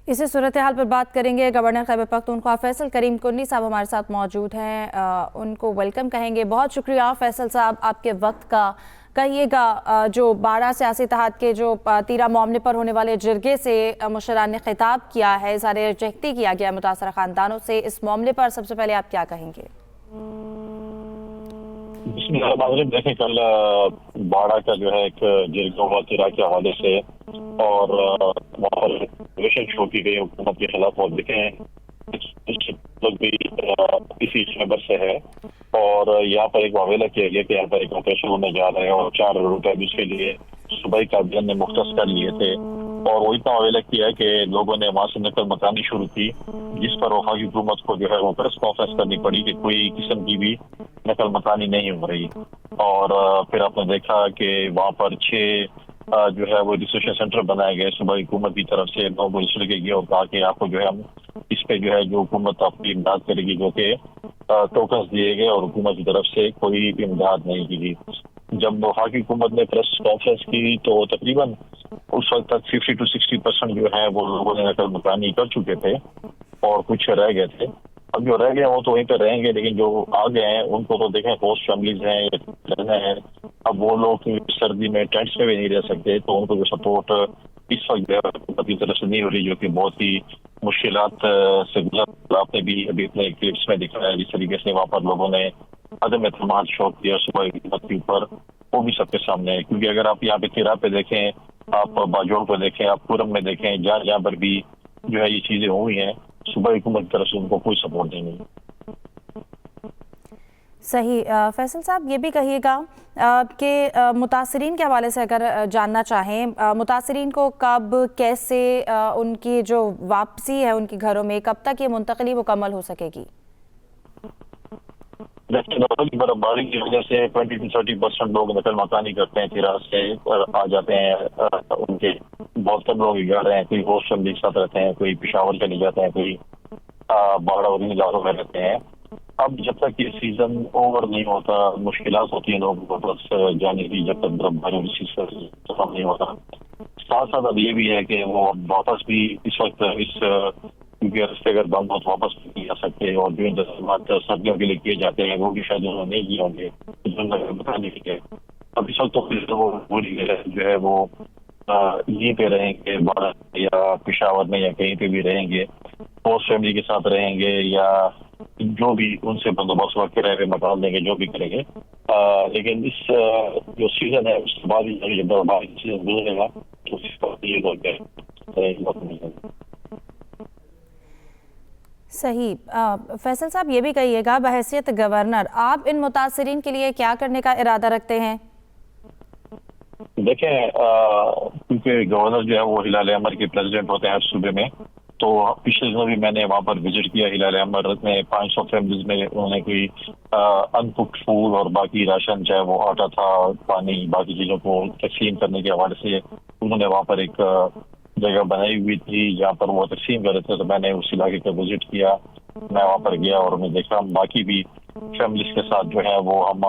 इसी सूरत हाल पर बात करेंगे। गवर्नर खैबर पख्तूनख्वा फैसल करीम कुन्नी साहब हमारे साथ मौजूद हैं, उनको वेलकम कहेंगे। बहुत शुक्रिया फैसल साहब आपके वक्त का। कहिएगा, जो 12 सियासी इत्तेहाद के जो 13 मामले पर होने वाले जिरगे से मुशर्रान ने खिताब किया है, इज़हार यकजहती किया गया मुतासरा ख़ानदानों से, इस मामले पर सबसे पहले आप क्या कहेंगे? देखें, कल बाड़ा का जो है एक जिरगा हुआ तिरा के हवाले से और वहाँ पर शो की गई हुकूमत के खिलाफ, और देखें लोग भी इसी खबर से है और यहाँ पर एक वावेला किया गया कि यहाँ पर एक ऑपरेशन होने जा रहा है और 4 रुपए भी उसके लिए सुबह काबियन ने मुख्तस कर लिए थे। और वो इतना वावेला किया है कि लोगों ने वहाँ से नकल मकानी शुरू की, जिस पर वफाकी हुकूमत को जो है वो प्रेस कॉन्फ्रेंस करनी पड़ी कि कोई किस्म की भी नकल मकानी नहीं हो रही। और फिर आपने देखा कि वहाँ पर 6 जो है वो रजिस्ट्रेशन सेंटर बनाए गए सुबह हुकूमत की तरफ से। लोगों को इसलिए गया और कहा कि आपको जो है हम इस पे जो है जो हुकूमत आपकी इमदाद करेगी, जो कि टोकन्स दिए गए और हुकूमत की तरफ से कोई इमदाद नहीं की गई। जब वफाकी हुकूमत ने प्रेस कॉन्फ्रेंस की तो तकरीबन उस वक्त तक 50 to 60% जो है वो लोगों ने नकल मकानी कर चुके थे और कुछ रह गए थे। अब जो रह गए वो तो वहीं पे रहेंगे, लेकिन जो आ गए हैं उनको तो देखें होस्ट फैमिलीज हैं, अब वो लोग सर्दी में टेंट्स में भी नहीं रह सकते, तो उनको जो सपोर्ट इस वक्त हुकूमत की तरफ से नहीं हो रही, जो कि बहुत ही मुश्किलात से गुजर। आपने भी अभी अपने क्लिप्स में दिखा है जिस तरीके से वहाँ पर लोगों ने अदम एतमाद शो किया सुबह हुकूमत के ऊपर, वो भी सबके सामने है। क्योंकि अगर आप यहाँ पे तिरा पे देखें, आप बाजोड़ पे देखें, आप पुरम में देखें, जहाँ पर भी जो है ये चीजें हुई हैं, सुबह हुकूमत की तरफ से उनको कोई सपोर्ट नहीं मिली। सही। फैसल साहब, ये भी कहिएगा कि मुतासरीन के हवाले से अगर जानना चाहें, मुतासरीन को कब, कैसे उनकी जो वापसी है उनकी घरों में, कब तक ये मुंतकली मुकम्मल हो सकेगी? बर्फबारी की वजह से 20 to 30% लोग नकल मकानी करते हैं, तिरा से आ जाते हैं। उनके बहुत कम लोग जा रहे हैं, कोई होस्ट फैमिली के साथ रहते हैं, कोई पेशावर चले जाते हैं, कोई बाड़ा और इलाकों में रहते हैं। अब जब तक ये सीजन ओवर नहीं होता, मुश्किलात होती है लोगों को वापस जाने की, जब तक बर्फबारी खत्म नहीं होता। साथ साथ अब ये भी है कि वो वापस भी इस वक्त क्योंकि रस्ते अगर बंद हो तो वापस नहीं आ सकते, और जो इंतजाम सर्दियों के लिए किए जाते हैं वो भी शायद उन्होंने नहीं किए होंगे बताने के। अब इस वक्त तो वो पूरी जो है वो यहीं पे रहेंगे, बाड़ा या पेशावर में या कहीं पे भी रहेंगे, होस्ट फैमिली के साथ रहेंगे, या जो भी उनसे बंदोबस्त हुआ किराए पे मकान देंगे, जो भी करेंगे। लेकिन इस जो सीजन है उसके बाद ही जब बर्फबारी सीजन गुजरेगा तो ये लोग सही। फैसल साहब, ये भी कहिएगा, बहैसियत गवर्नर आप इन मुतासरीन के लिए क्या करने का इरादा रखते हैं? देखें, क्योंकि गवर्नर जो है वो हिलाल अहमर के प्रेसिडेंट होते हैं हर सूबे में, तो पिछले दिनों भी मैंने वहाँ पर विजिट किया। हिलाल अहमर में 500 फैमिलीज में उन्होंने कोई अनकुक्ड फूड और बाकी राशन, चाहे वो आटा था, पानी, बाकी चीज़ों को तकसीम करने के हवाले से उन्होंने वहाँ पर एक जगह बनाई हुई थी जहाँ पर वो तकसीम कर रहे थे। तो मैंने उस इलाके का विजिट किया, मैं वहाँ पर गया और मैं देखा बाकी भी फैमिलीज के साथ जो है वो हम,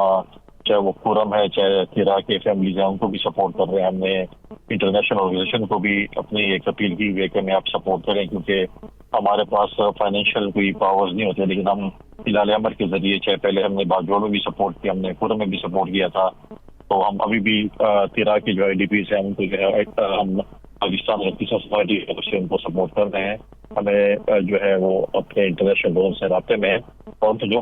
चाहे वो खुरम है, चाहे तिरा के फैमिलीज हैं, उनको भी सपोर्ट कर रहे हैं। हमने इंटरनेशनल ऑर्गेनाइजेशन को भी अपनी एक अपील की हुई है कि आप सपोर्ट करें, क्योंकि हमारे पास फाइनेंशियल कोई पावर्स नहीं होते, लेकिन हम हिलाल अहमर के जरिए, चाहे पहले हमने बाजोड़ में भी सपोर्ट किया, हमने खुरम में भी सपोर्ट किया था, तो हम अभी भी तिरा के जो IDPs हैं उनको जो है हम पाकिस्तान रेड क्रॉस सोसाइटी की तरफ से उनको सपोर्ट कर रहे हैं। हमें जो है वो अपने इंटरनेशनल लोगों से राब्ते में है, और तो जो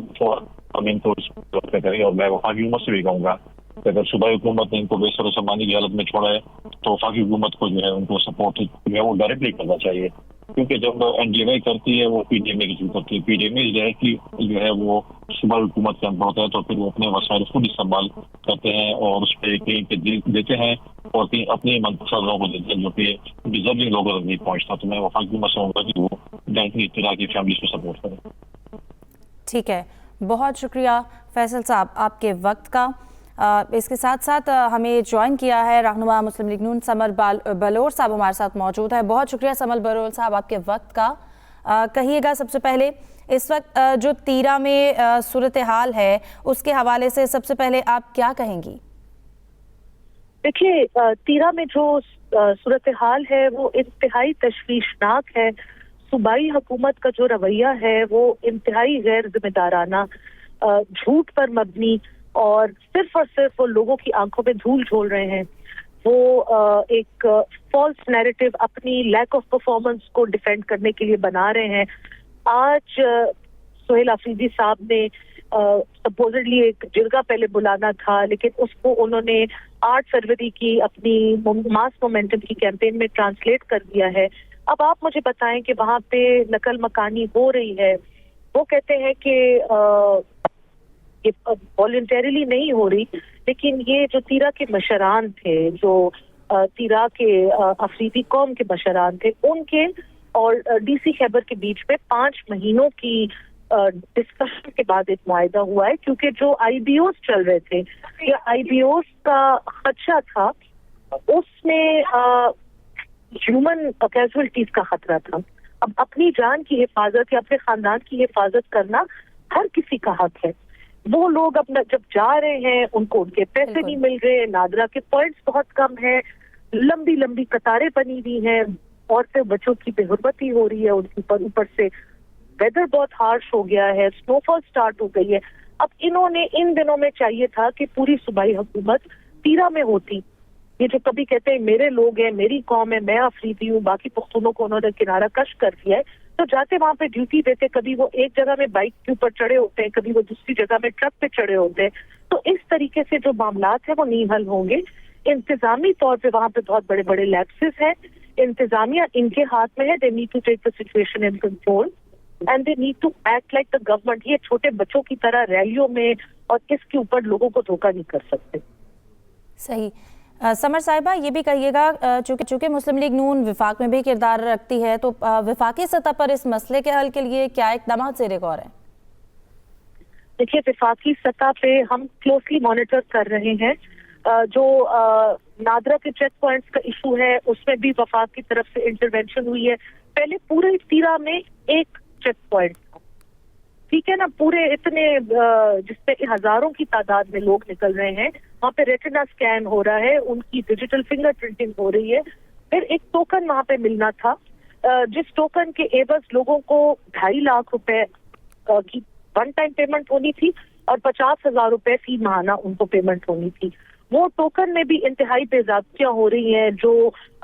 हम इनको करेंगे। और मैं वफाकी हुकूमत से भी कहूँगा कि अगर सूबाई हुकूमत ने इनको बेसर सामानी की हालत में छोड़ा है तो वफाकी हुकूमत को जो है उनको सपोर्ट जो है वो डायरेक्टली करना चाहिए, क्योंकि जब NDMA करती है वो PDMA की चीज करती है। PDMA डायरेक्टली जो है वो सूबाई हुकूमत के अंदर होता है, तो फिर वो अपने वसाइल खुद इस्तेमाल करते हैं और उस पर कहीं पे देते हैं और कहीं अपने मनपसंद लोगों को देते हैं जो कि डिजर्विंग लोगों तक नहीं पहुँचता। तो मैं वफाकी हुकूमत से कहूँगा कि वो डायरेक्टली इस तरह की फैमिली को सपोर्ट करें। ठीक है, बहुत शुक्रिया फैसल साहब आपके वक्त का। इसके साथ साथ हमें ज्वाइन किया है रहनुमा मुस्लिम लीग नून समर बलोर साहब हमारे साथ मौजूद है। बहुत शुक्रिया समर बलोर साहब आपके वक्त का। कहिएगा, सबसे पहले इस वक्त जो तिरा में सूरत हाल है उसके हवाले से सबसे पहले आप क्या कहेंगी? देखिए, तीरा में जो सूरत हाल है वो इंतहाई तशवीशनाक है। सूबाई हुकूमत का जो रवैया है वो इंतहाई गैर जिम्मेदाराना, झूठ पर मबनी और सिर्फ वो लोगों की आंखों में धूल झोल रहे हैं। वो एक फॉल्स नैरेटिव अपनी लैक ऑफ परफॉर्मेंस को डिफेंड करने के लिए बना रहे हैं। आज सोहेल अफरीदी साहब ने सपोजिटली एक जिरगा पहले बुलाना था, लेकिन उसको उन्होंने 8 फरवरी की अपनी मास मोमेंटम की कैंपेन में ट्रांसलेट कर दिया है। अब आप मुझे बताएं कि वहां पे नकल मकानी हो रही है। वो कहते हैं कि ये वॉलंटरीली नहीं हो रही, लेकिन ये जो तीरा के मशरान थे, जो तीरा के अफरीदी कौम के मशरान थे, उनके और डीसी खैबर के बीच में 5 महीनों की डिस्कशन के बाद एक मुआहिदा हुआ है, क्योंकि जो आईबीओस चल रहे थे या आईबीओस का खदशा था, उसमें ह्यूमन कैजुअलिटीज का खतरा था। अब अपनी जान की हिफाजत या अपने खानदान की हिफाजत करना हर किसी का हक है। वो लोग अपना जब जा रहे हैं, उनको उनके पैसे नहीं मिल रहे, नादरा के पॉइंट्स बहुत कम है, लंबी लंबी कतारें बनी हुई हैं, औरतें बच्चों की बेहुरमती हो रही है उनके ऊपर से वेदर बहुत हार्श हो गया है, स्नोफॉल स्टार्ट हो गई है। अब इन्होंने इन दिनों में चाहिए था कि पूरी सूबाई हुकूमत तीरा में होती। ये जो कभी कहते हैं मेरे लोग हैं, मेरी कौम है, मैं अफरीदी हूँ, बाकी पुख्तूनों को उन्होंने किनारा कश कर दिया है, तो जाते वहां पे ड्यूटी देते, कभी वो एक जगह में बाइक के ऊपर चढ़े होते हैं, कभी वो दूसरी जगह में ट्रक पे चढ़े होते हैं। तो इस तरीके से जो मामलात है वो नहीं हल होंगे। इंतजामी तौर पे वहां पे बहुत बड़े बड़े लैप्सेस हैं। इंतजामिया इनके हाथ में है। They need to take the situation in control and they need to act like the government. ये छोटे बच्चों की तरह रैलियों में और इसके ऊपर लोगों को धोखा नहीं कर सकते। सही। समर साहिबा, ये भी कहिएगा, चूंकि मुस्लिम लीग नून विफाक में भी किरदार रखती है, तो विफाकी सतह पर इस मसले के हल के लिए क्या इक़दाम ज़ेर गौर हैं? देखिए, विफाकी सतह पे हम क्लोजली मॉनिटर कर रहे हैं। जो नादरा के चेक पॉइंट्स का इशू है, उसमें भी वफाक की तरफ से इंटरवेंशन हुई है। पहले पूरे तीरा में एक चेक पॉइंट था, ठीक है ना, पूरे इतने जिसमें हजारों की तादाद में लोग निकल रहे हैं, वहाँ पे रेटिना स्कैन हो रहा है, उनकी डिजिटल फिंगर प्रिंटिंग हो रही है। फिर एक टोकन वहाँ पे मिलना था, जिस टोकन के एवज लोगों को 2.5 लाख रुपए की वन टाइम पेमेंट होनी थी और 50,000 रुपए फी माहाना उनको पेमेंट होनी थी। वो टोकन में भी इंतहाई बेज़ाब्तियां हो रही हैं। जो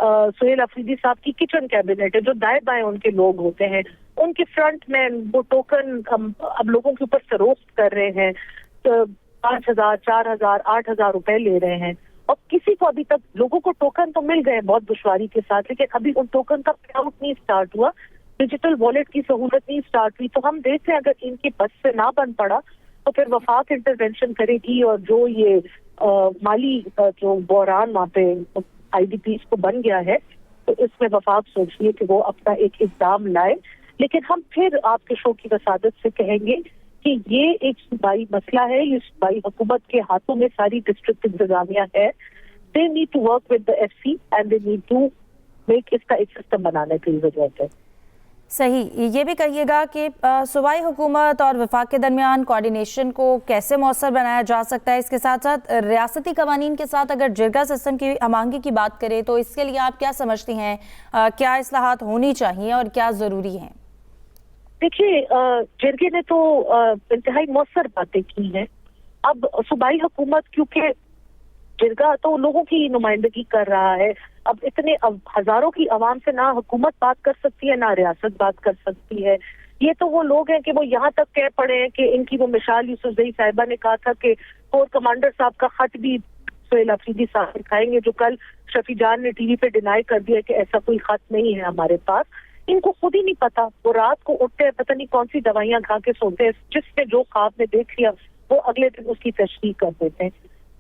सोहेल अफरीदी साहब की किचन कैबिनेट है, जो दाएं बाएं उनके लोग होते हैं, उनके फ्रंट में वो टोकन अब लोगों के ऊपर फरोख्त कर रहे हैं। 5,000, 4,000, 8,000 रुपए ले रहे हैं, और किसी को अभी तक लोगों को टोकन तो मिल गए बहुत दुश्वारी के साथ, लेकिन अभी उन टोकन का पे आउट नहीं स्टार्ट हुआ, डिजिटल वॉलेट की सहूलत नहीं स्टार्ट हुई। तो हम देख रहे हैं अगर इनकी बस से ना बन पड़ा तो फिर वफाक इंटरवेंशन करेगी, और जो ये माली जो बहरान वहाँ पे आईडीपीस को बन गया है, तो इसमें वफाक सोच रही है कि वो अपना एक इक़दाम लाए। लेकिन हम फिर आपके शो की वसादत से कहेंगे कि ये एक सूबाई मसला है, ये सूबाई हुकूमत के हाथों में सारी डिस्ट्रिक्ट इंतजामिया है। They need to work with the FC and they need to make इसका एक सिस्टम बनाने की जरूरत है। सही। ये भी कहिएगा कि सूबाई हुकूमत और वफाक के दरमियान कोऑर्डिनेशन को कैसे मौसर बनाया जा सकता है। इसके साथ साथ रियासती कवानीन के साथ अगर जिरगा सिस्टम की अमांगी की बात करें तो इसके लिए आप क्या समझती हैं, क्या इस्लाहात होनी चाहिए और क्या ज़रूरी हैं? देखिए, जिरगे ने तो इंतहाई मौसर बातें की हैं। अब सूबाई हुकूमत, क्योंकि जिरगा तो लोगों की नुमाइंदगी कर रहा है, अब इतने हजारों की आवाम से ना हुकूमत बात कर सकती है ना रियासत बात कर सकती है। ये तो वो लोग हैं कि वो यहाँ तक कह पड़े हैं कि इनकी वो मिसाल यूसुफजई साहिबा ने कहा था कि कोर कमांडर साहब का खत भी सोहेल अफरीदी साहब दिखाएंगे, जो कल शफी जान ने टीवी पे डिनाई कर दिया कि ऐसा कोई खत नहीं है हमारे पास। इनको खुद ही नहीं पता, वो रात को उठते हैं, पता नहीं कौन सी दवाइयां खा के सोते हैं, जिसने जो ख्वाब में देख लिया वो अगले दिन उसकी तशरीह कर देते हैं।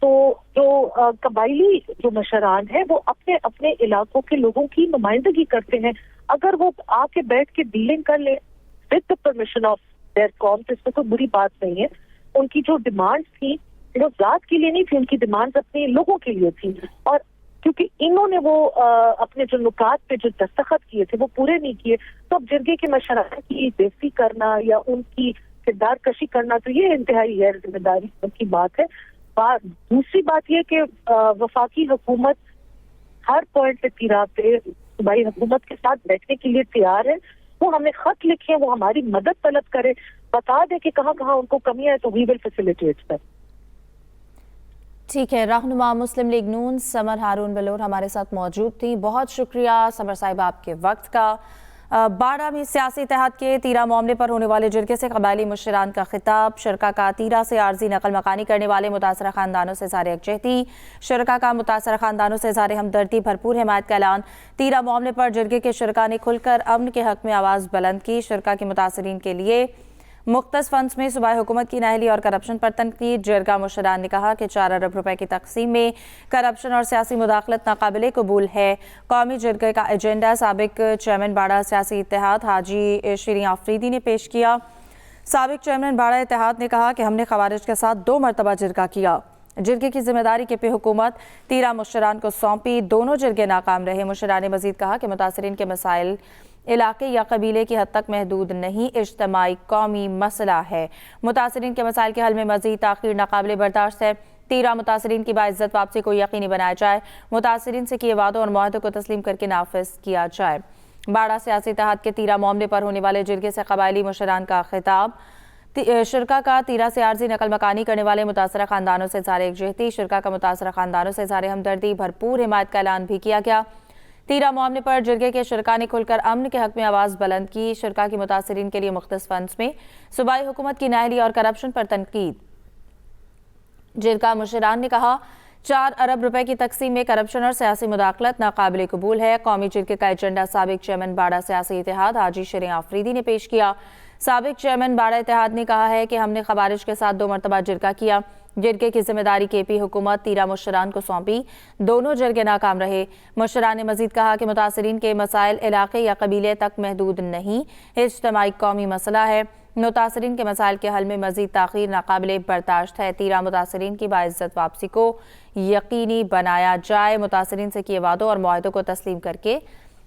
तो जो कबायली जो मशरान है वो अपने अपने इलाकों के लोगों की नुमाइंदगी करते हैं। अगर वो आके बैठ के डीलिंग कर ले with the permission of their कौम, तो इसमें कोई बुरी बात नहीं है। उनकी जो डिमांड्स थी वो जात के लिए नहीं थी, उनकी डिमांड्स अपने लोगों के लिए थी, और क्योंकि इन्होंने वो अपने जो नुकात पे जो दस्तखत किए थे वो पूरे नहीं किए, तो अब जिरगे के मशरान की बेइज्जती करना या उनकी किरदार कशी करना, तो ये इंतहाई गैर जिम्मेदारी की बात है। دوسری بات یہ کہ وفاقی حکومت ہر پوائنٹ پہ تیرا پہ صوبائی حکومت کے ساتھ بیٹھنے کے لیے تیار ہے. وہ ہمیں خط لکھیں, وہ ہماری مدد طلب کرے, بتا دے کہ کہاں کہاں ان کو کمیاں ہے تو وی ول فیسیلیٹیٹ دیٹ. ٹھیک ہے. رہنما مسلم لیگ نون سمر ہارون بلور ہمارے ساتھ موجود تھیں. بہت شکریہ سمر صاحب آپ کے وقت کا. باڑہ میں سیاسی اتحاد کے تیرا معاملے پر ہونے والے جرگے سے قبائلی مشران کا خطاب. شرکا کا تیرا سے عارضی نقل مکانی کرنے والے متاثرہ خاندانوں سے اظہار یکجہتی. شرکا کا متاثرہ خاندانوں سے اظہار ہمدردی, بھرپور حمایت کا اعلان. تیرا معاملے پر جرگے کے شرکا نے کھل کر امن کے حق میں آواز بلند کی. شرکا کے متاثرین کے لیے مختص فنڈز میں صوبائی حکومت کی نااہلی اور کرپشن پر تنقید. جرگہ مشران نے کہا کہ 4 ارب روپے کی تقسیم میں کرپشن اور سیاسی مداخلت ناقابل قبول ہے. قومی جرگے کا ایجنڈا سابق چیئرمین باڑہ سیاسی اتحاد حاجی شیریں آفریدی نے پیش کیا. سابق چیئرمین باڑہ اتحاد نے کہا کہ ہم نے خوارج کے ساتھ 2 مرتبہ جرگہ کیا. جرگے کی ذمہ داری کے پہ حکومت تیرا مشران کو سونپی. دونوں جرگے ناکام رہے. مشران نے مزید کہا کہ متاثرین کے مسائل علاقے یا قبیلے کی حد تک محدود نہیں, اجتماعی قومی مسئلہ ہے. متاثرین کے مسائل کے حل میں مزید تاخیر ناقابل برداشت ہے. تیرا متاثرین کی باعزت واپسی کو یقینی بنایا جائے. متاثرین سے کیے وعدوں اور معاہدوں کو تسلیم کر کے نافذ کیا جائے. باڑہ سیاسی اتحاد کے تیرا معاملے پر ہونے والے جرگے سے قبائلی مشران کا خطاب. شرکا کا تیرا سے عارضی نقل مکانی کرنے والے متاثرہ خاندانوں سے اظہار یکجہتی. شرکا کا متاثرہ خاندانوں سے اظہار ہمدردی, بھرپور حمایت کا اعلان بھی کیا گیا. تیرا معاملے پر جرگے کے شرکا نے کھل کر امن کے حق میں آواز بلند کی. شرکا کی متاثرین کے لیے مختص فنڈز میں صوبائی حکومت کی نااہلی اور کرپشن پر تنقید. جرگہ مشران نے کہا 4 ارب روپے کی تقسیم میں کرپشن اور سیاسی مداخلت ناقابل قبول ہے. قومی جرگے کا ایجنڈا سابق چیئرمین باڑہ سیاسی اتحاد حاجی شیریں آفریدی نے پیش کیا. سابق چیئرمین باڑہ اتحاد نے کہا ہے کہ ہم نے خوارج کے ساتھ 2 مرتبہ جرگہ کیا. جرگے کی ذمہ داری کے پی حکومت تیرا مشران کو سونپی. دونوں جرگے ناکام رہے. مشران نے مزید کہا کہ متاثرین کے مسائل علاقے یا قبیلے تک محدود نہیں, اجتماعی قومی مسئلہ ہے. متاثرین کے مسائل کے حل میں مزید تاخیر ناقابل برداشت ہے. تیرا متاثرین کی باعزت واپسی کو یقینی بنایا جائے. متاثرین سے کیے وعدوں اور معاہدوں کو تسلیم کر کے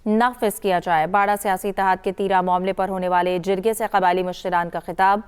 نافذ کیا جائے. باڑہ سیاسی اتحاد کے تیرا معاملے پر ہونے والے جرگے سے قبائلی مشران کا خطاب.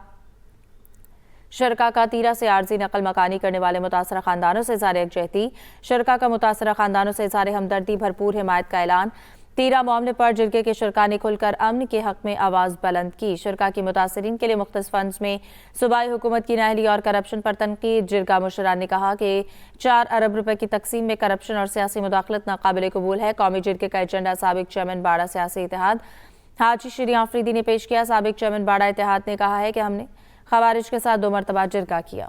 شرکا کا تیرا سے عارضی نقل مکانی کرنے والے متاثرہ خاندانوں سے اظہار یکجہتی. شرکا کا متاثرہ خاندانوں سے اظہار ہمدردی, بھرپور حمایت کا اعلان. تیرا معاملے پر جرگے کے شرکا نے کھل کر امن کے حق میں آواز بلند کی. شرکا کی متاثرین کے لیے مختص فنڈز میں صوبائی حکومت کی نااہلی اور کرپشن پر تنقید. جرگہ مشران نے کہا کہ 4 ارب روپے کی تقسیم میں کرپشن اور سیاسی مداخلت ناقابل قبول ہے. قومی جرگے کا ایجنڈا سابق چیئرمین باڑہ سیاسی اتحاد حاجی شیریں آفریدی نے پیش کیا. سابق چیئرمین باڑہ اتحاد نے کہا ہے کہ ہم نے خوارج کے ساتھ 2 مرتبہ جرگہ کیا.